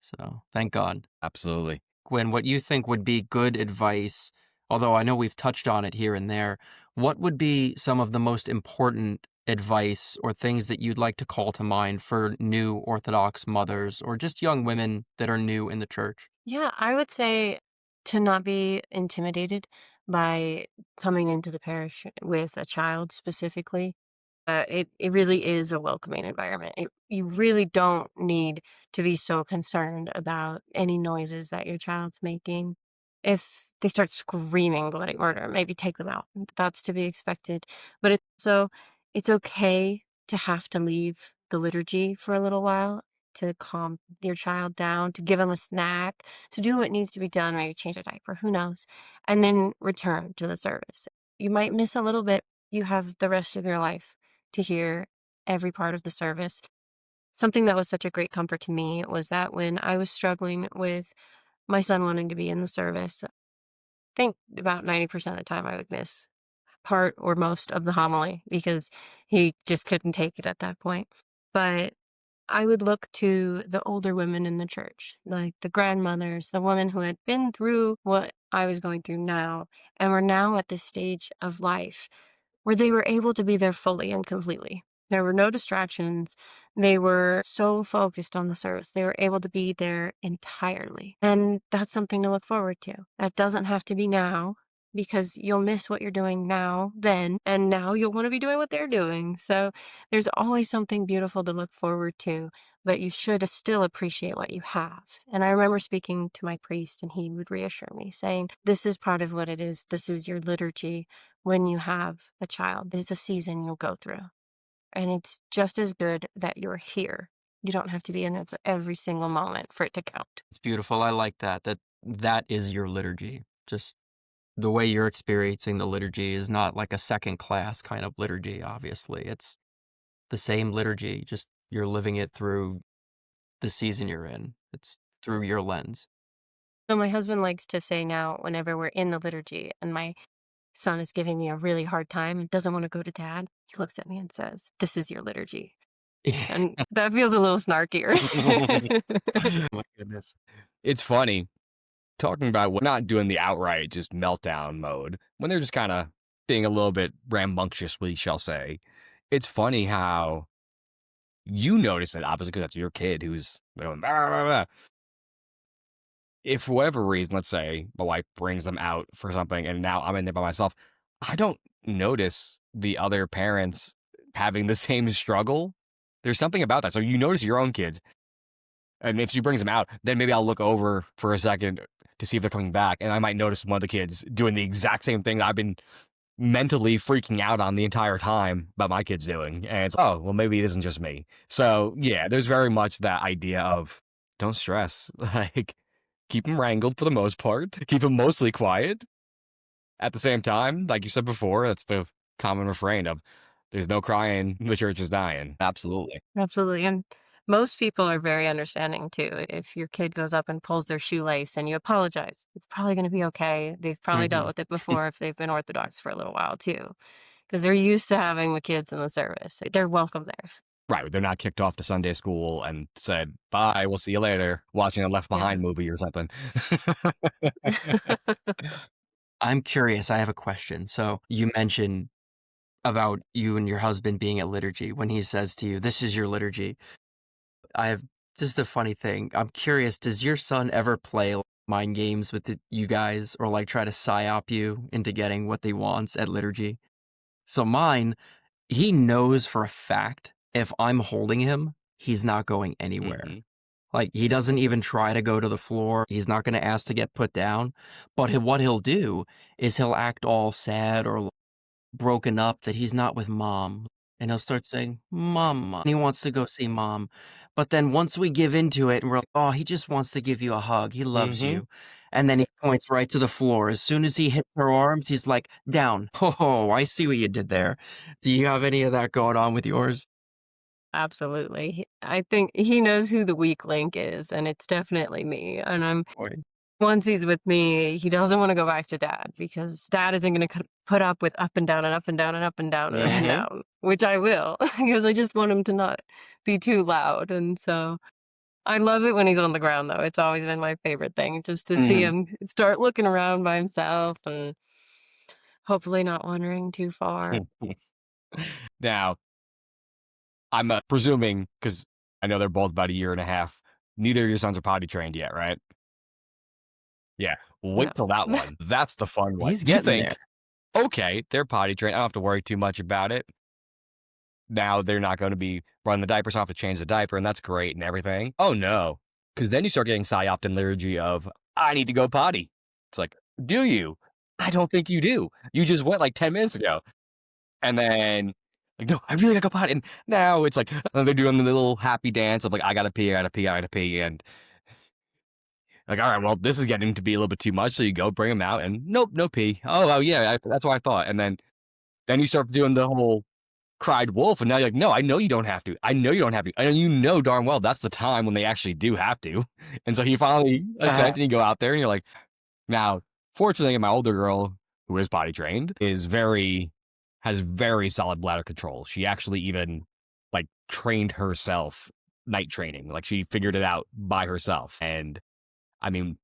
So thank God. Absolutely. Gwynne, what you think would be good advice, although I know we've touched on it here and there, what would be some of the most important advice or things that you'd like to call to mind for new Orthodox mothers or just young women that are new in the church? Yeah, I would say to not be intimidated by coming into the parish with a child specifically. It really is a welcoming environment. You really don't need to be so concerned about any noises that your child's making. If they start screaming bloody murder, maybe take them out. That's to be expected. But it's okay to have to leave the liturgy for a little while to calm your child down, to give them a snack, to do what needs to be done, maybe change a diaper, who knows, and then return to the service. You might miss a little bit. You have the rest of your life to hear every part of the service. Something that was such a great comfort to me was that when I was struggling with my son wanting to be in the service, I think about 90% of the time I would miss part or most of the homily because he just couldn't take it at that point. But I would look to the older women in the church, like the grandmothers, the women who had been through what I was going through now and were now at this stage of life where they were able to be there fully and completely. There were no distractions. They were so focused on the service. They were able to be there entirely. And that's something to look forward to. That doesn't have to be now because you'll miss what you're doing now, then, and now you'll want to be doing what they're doing. So there's always something beautiful to look forward to, but you should still appreciate what you have. And I remember speaking to my priest, and he would reassure me, saying, this is part of what it is. This is your liturgy when you have a child. This is a season you'll go through. And it's just as good that you're here. You don't have to be in it for every single moment for it to count. It's beautiful. I like that is your liturgy. Just the way you're experiencing the liturgy is not like a second class kind of liturgy, obviously. It's the same liturgy, just you're living it through the season you're in. It's through your lens. So my husband likes to say now, whenever we're in the liturgy and my son is giving me a really hard time and doesn't want to go to dad, he looks at me and says, "This is your liturgy." And that feels a little snarkier. My goodness. It's funny talking about not doing the outright just meltdown mode when they're just kind of being a little bit rambunctious, we shall say. It's funny how you notice it, obviously, because that's your kid who's going, "Blah, blah, blah." If for whatever reason, let's say my wife brings them out for something and now I'm in there by myself, I don't notice the other parents having the same struggle. There's something about that. So you notice your own kids. And if she brings them out, then maybe I'll look over for a second to see if they're coming back. And I might notice one of the kids doing the exact same thing that I've been mentally freaking out on the entire time about my kids doing. And it's, oh, well, maybe it isn't just me. So yeah, there's very much that idea of don't stress. Like, keep them wrangled for the most part. Keep them mostly quiet. At the same time, like you said before, that's the common refrain of there's no crying, the church is dying. Absolutely. Absolutely. And most people are very understanding too. If your kid goes up and pulls their shoelace and you apologize, it's probably going to be okay. They've probably dealt with it before if they've been Orthodox for a little while too, because they're used to having the kids in the service. They're welcome there. Right. They're not kicked off to Sunday school and said, bye, we'll see you later, watching a Left Behind movie or something. I'm curious. I have a question. So you mentioned about you and your husband being at liturgy when he says to you, this is your liturgy. I have just a funny thing. I'm curious, does your son ever play mind games with you guys or like try to psy-op you into getting what they wants at liturgy? So mine, he knows for a fact if I'm holding him, he's not going anywhere. Like, he doesn't even try to go to the floor. He's not going to ask to get put down. But what he'll do is he'll act all sad or broken up that he's not with mom. And he'll start saying, Mama. And he wants to go see mom. But then once we give into it and we're like, oh, he just wants to give you a hug. He loves you. And then he points right to the floor. As soon as he hits her arms, he's like, down. Oh, I see what you did there. Do you have any of that going on with yours? Absolutely. I think he knows who the weak link is, and it's definitely me. And once he's with me, he doesn't want to go back to dad because dad isn't going to put up with up and down and up and down and up and down and up and down, which I will because I just want him to not be too loud. And so I love it when he's on the ground, though. It's always been my favorite thing, just to see him start looking around by himself and hopefully not wandering too far. Now, I'm presuming, because I know they're both about a year and a half, neither of your sons are potty trained yet, right? Yeah. Wait till that one. That's the fun one. He's getting there. Okay, they're potty trained. I don't have to worry too much about it. Now they're not going to be running the diapers off to change the diaper, and that's great and everything. Oh, no. Because then you start getting psy-opt in liturgy of, I need to go potty. It's like, do you? I don't think you do. You just went like 10 minutes ago. And then, like, no, I really gotta go potty. And now it's like, they're doing the little happy dance of like, I gotta pee, I gotta pee, I gotta pee. And like, all right, well, this is getting to be a little bit too much. So you go bring them out and nope, no pee. Oh yeah, that's what I thought. And then you start doing the whole cried wolf. And now you're like, no, I know you don't have to. I know you don't have to. And you know darn well that's the time when they actually do have to. And so he finally assent and you go out there and you're like, now, fortunately, my older girl, who is potty trained, has very solid bladder control. She actually even like trained herself night training. Like she figured it out by herself. And I mean,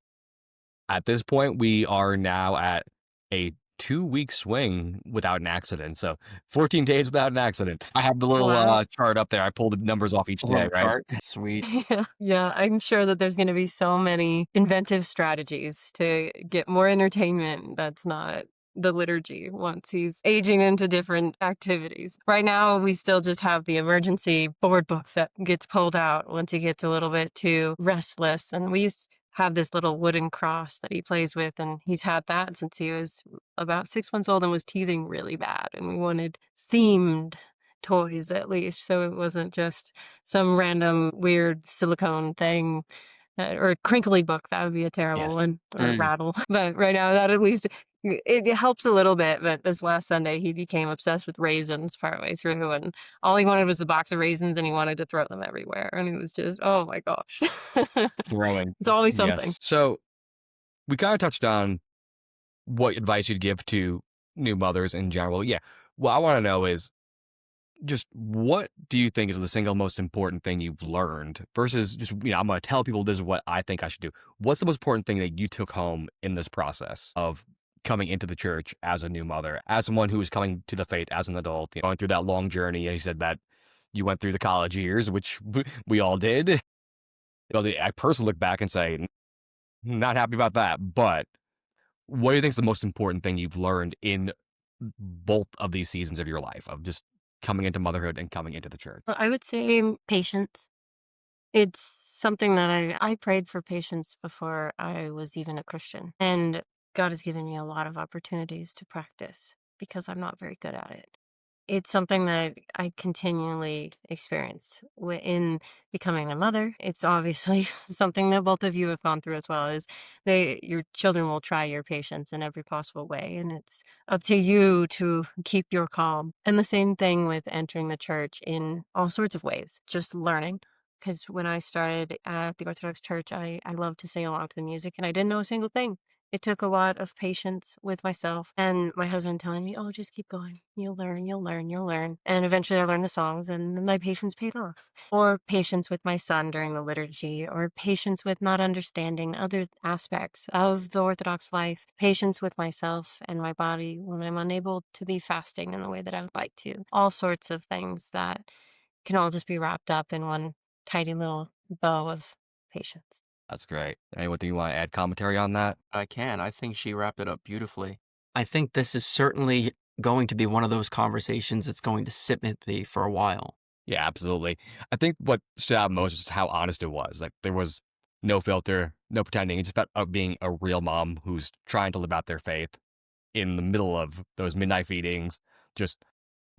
at this point, we are now at a 2-week swing without an accident. So 14 days without an accident. I have the little chart up there. I pulled the numbers off each day, right? Sweet. Yeah, I'm sure that there's going to be so many inventive strategies to get more entertainment that's not the liturgy once he's aging into different activities. Right now, we still just have the emergency board book that gets pulled out once he gets a little bit too restless. And we used to have this little wooden cross that he plays with, and he's had that since he was about 6 months old and was teething really bad. And we wanted themed toys at least, so it wasn't just some random weird silicone thing. Or a crinkly book, that would be a terrible one, or a rattle. But right now, that at least it helps a little bit, but this last Sunday he became obsessed with raisins partway through, and all he wanted was the box of raisins, and he wanted to throw them everywhere, and it was just, oh my gosh. Throwing. It's always something. Yes. So we kind of touched on what advice you'd give to new mothers in general. Yeah. What I want to know is just what do you think is the single most important thing you've learned versus just, I'm going to tell people this is what I think I should do. What's the most important thing that you took home in this process of coming into the church as a new mother, as someone who is coming to the faith as an adult, going through that long journey? And you said that you went through the college years, which we all did. I personally look back and say, not happy about that. But what do you think is the most important thing you've learned in both of these seasons of your life, of just coming into motherhood and coming into the church? I would say patience. It's something that I prayed for patience before I was even a Christian. And God has given me a lot of opportunities to practice because I'm not very good at it. It's something that I continually experience in becoming a mother. It's obviously something that both of you have gone through as well, is your children will try your patience in every possible way, and it's up to you to keep your calm. And the same thing with entering the church in all sorts of ways, just learning. Because when I started at the Orthodox Church, I loved to sing along to the music, and I didn't know a single thing. It took a lot of patience with myself and my husband telling me, oh, just keep going. You'll learn, you'll learn, you'll learn. And eventually I learned the songs and my patience paid off. Or patience with my son during the liturgy, or patience with not understanding other aspects of the Orthodox life, patience with myself and my body when I'm unable to be fasting in the way that I would like to. All sorts of things that can all just be wrapped up in one tidy little bow of patience. That's great. Anyone you want to add commentary on that? I can. I think she wrapped it up beautifully. I think this is certainly going to be one of those conversations that's going to sit with me for a while. Yeah, absolutely. I think what stood out most is how honest it was. Like, there was no filter, no pretending. It's just about being a real mom who's trying to live out their faith in the middle of those midnight feedings, just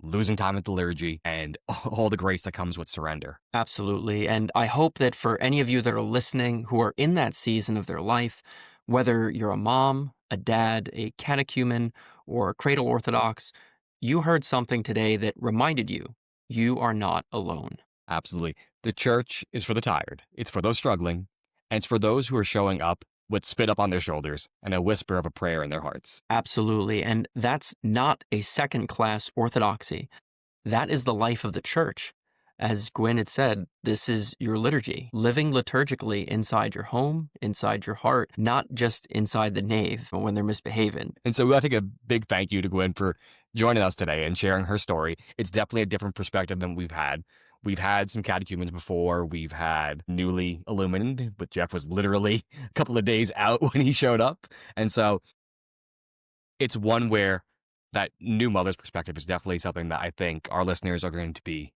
losing time at the liturgy, and all the grace that comes with surrender. Absolutely. And I hope that for any of you that are listening who are in that season of their life, whether you're a mom, a dad, a catechumen, or a cradle Orthodox, you heard something today that reminded you are not alone. Absolutely. The church is for the tired. It's for those struggling. And it's for those who are showing up with spit up on their shoulders and a whisper of a prayer in their hearts. Absolutely. And that's not a second-class orthodoxy. That is the life of the church. As Gwynne had said, this is your liturgy, living liturgically inside your home, inside your heart, not just inside the nave when they're misbehaving. And so we want to take a big thank you to Gwynne for joining us today and sharing her story. It's definitely a different perspective than we've had. We've had some catechumens before. We've had newly illumined, but Jeff was literally a couple of days out when he showed up. And so it's one where that new mother's perspective is definitely something that I think our listeners are going to be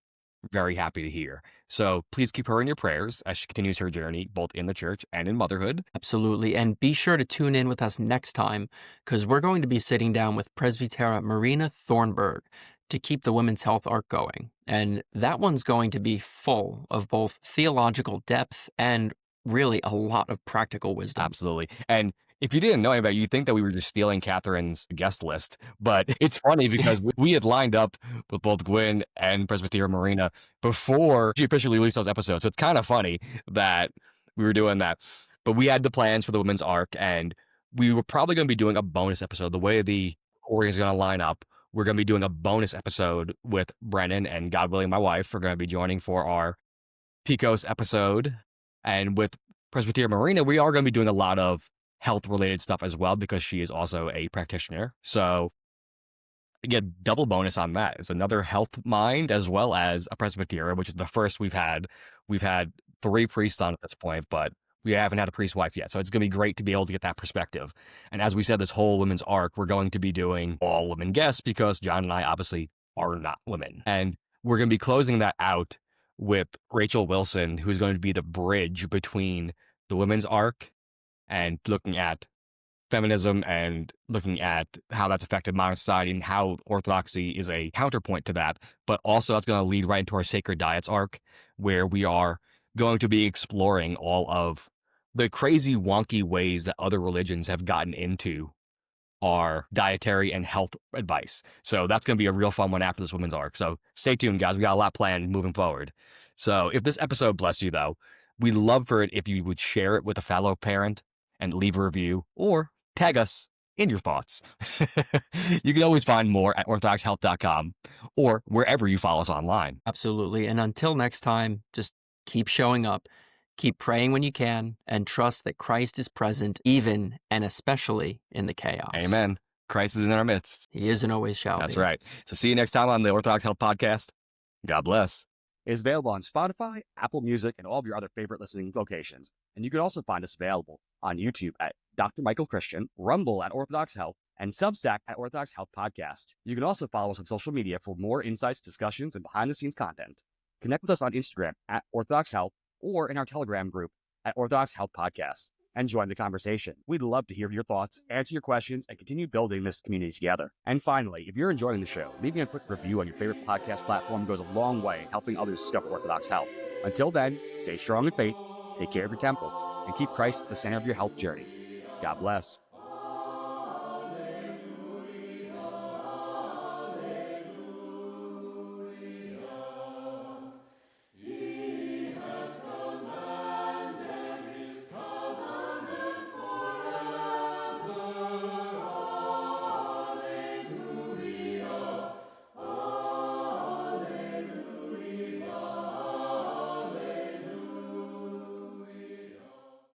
very happy to hear. So please keep her in your prayers as she continues her journey, both in the church and in motherhood. Absolutely. And be sure to tune in with us next time, because we're going to be sitting down with Presbytera Marina Thornburg to keep the women's health arc going. And that one's going to be full of both theological depth and really a lot of practical wisdom. Absolutely. And if you didn't know about it, you'd think that we were just stealing Catherine's guest list. But it's funny because we had lined up with both Gwynne and Presbytera Marina before she officially released those episodes. So it's kind of funny that we were doing that. But we had the plans for the women's arc, and we were probably going to be doing a bonus episode. The way the order is going to line up, we're going to be doing a bonus episode with Brennan, and God willing, my wife are going to be joining for our Picos episode. And with Presbytera Marina, we are going to be doing a lot of health-related stuff as well, because she is also a practitioner. So again, double bonus on that. It's another health mind as well as a presbytera, which is the first we've had. We've had 3 priests on at this point, but we haven't had a priest wife yet. So it's going to be great to be able to get that perspective. And as we said, this whole women's arc, we're going to be doing all women guests because John and I obviously are not women. And we're going to be closing that out with Rachel Wilson, who's going to be the bridge between the women's arc and looking at feminism and looking at how that's affected modern society and how Orthodoxy is a counterpoint to that. But also that's going to lead right into our Sacred Diets arc, where we are going to be exploring all of the crazy, wonky ways that other religions have gotten into our dietary and health advice. So that's going to be a real fun one after this women's arc. So stay tuned, guys. We got a lot planned moving forward. So if this episode blessed you, though, we'd love for it if you would share it with a fellow parent and leave a review or tag us in your thoughts. You can always find more at orthodoxhealth.com or wherever you follow us online. Absolutely. And until next time, just keep showing up, keep praying when you can, and trust that Christ is present even and especially in the chaos. Amen. Christ is in our midst. He is and always shall be. That's right. So see you next time on the Orthodox Health Podcast. God bless. It's available on Spotify, Apple Music, and all of your other favorite listening locations. And you can also find us available on YouTube at Dr. Michael Christian, Rumble at Orthodox Health, and Substack at Orthodox Health Podcast. You can also follow us on social media for more insights, discussions, and behind-the-scenes content. Connect with us on Instagram at Orthodox Health or in our Telegram group at Orthodox Health Podcast and join the conversation. We'd love to hear your thoughts, answer your questions, and continue building this community together. And finally, if you're enjoying the show, leaving a quick review on your favorite podcast platform goes a long way in helping others discover Orthodox health. Until then, stay strong in faith, take care of your temple, and keep Christ at the center of your health journey. God bless.